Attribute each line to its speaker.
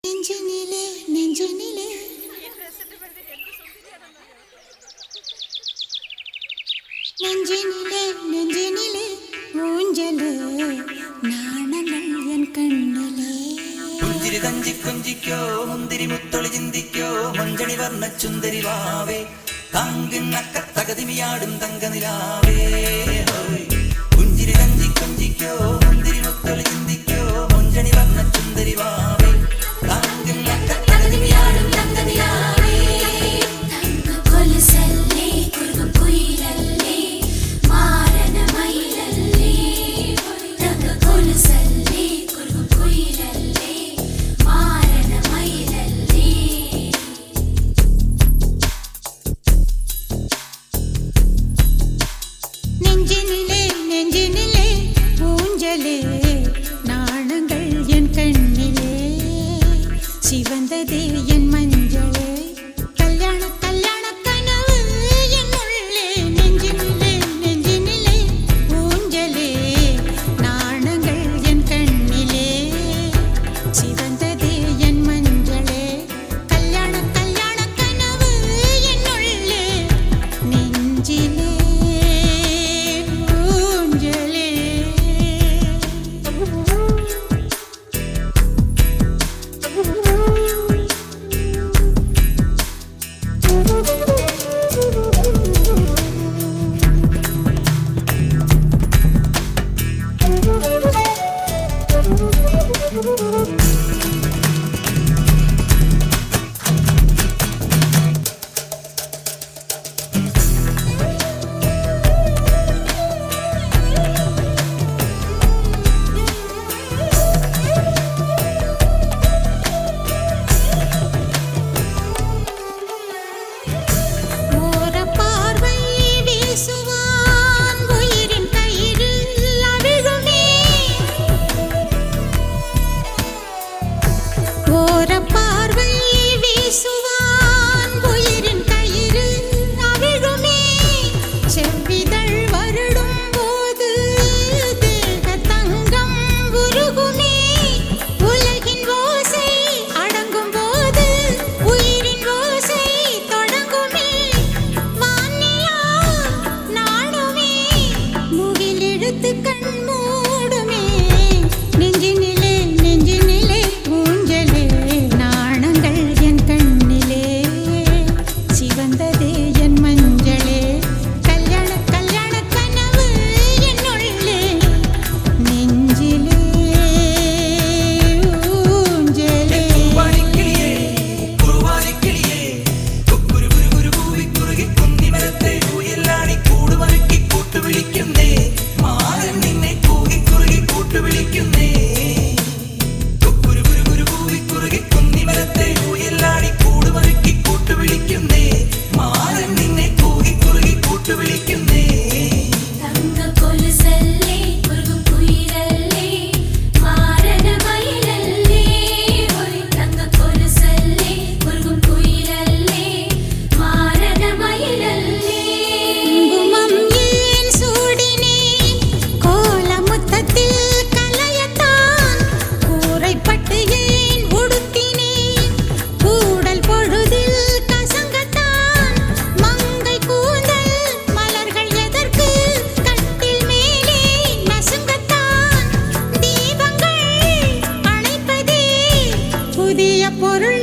Speaker 1: நெஞ்சினிலே நெஞ்சினிலே நெஞ்சினிலே நெஞ்சினிலே ஊஞ்சலே நாணங்கள் என் கண்ணிலே
Speaker 2: പുഞ്ചിരി തഞ്ചി കൊഞ്ചിക്കോ മുന്തിരി മുത്തൊളി ചിന്തിക്കോ മഞ്ചണി വർണ്ണ ചുന്ദരി വാവേ തങ്കിണ്ണക്ക തകതിമിയാടും തങ്കനിലാവേ പുഞ്ചിരി തഞ്ചി കൊഞ്ചിക്കോ മുന്തിരി മുത്തൊളി ചിന്തിക്കോ മഞ്ചണി വർണ്ണ ചുന്ദരി വാവേ തങ്കിണ്ണക്ക തകതിമിയാടും തങ്കനിലാവേ
Speaker 3: തങ്ക കൊലുസല്ലേ കുറുകും കുയിലല്ലേ മാരന മയിലല്ലേ തങ്ക കൊലുസല്ലേ കുറുകും കുയിലല്ലേ മാരന മയിലല്ലേ
Speaker 1: நெஞ்சினிலே நெஞ்சினிலே ஊஞ்சலே நாணங்கள் என் கண்ணிலே சிவந்ததே என் மஞ்சளே கல்யாண கல்யாண கனவு என் உள்ளே நெஞ்சினிலே நெஞ்சினிலே ஊஞ்சலே நாணங்கள் என் கண்ணிலே சிவந்ததே என் மஞ்சளே கல்யாண கல்யாண கனவு என் உள்ளே நெஞ்சிலே பொருள்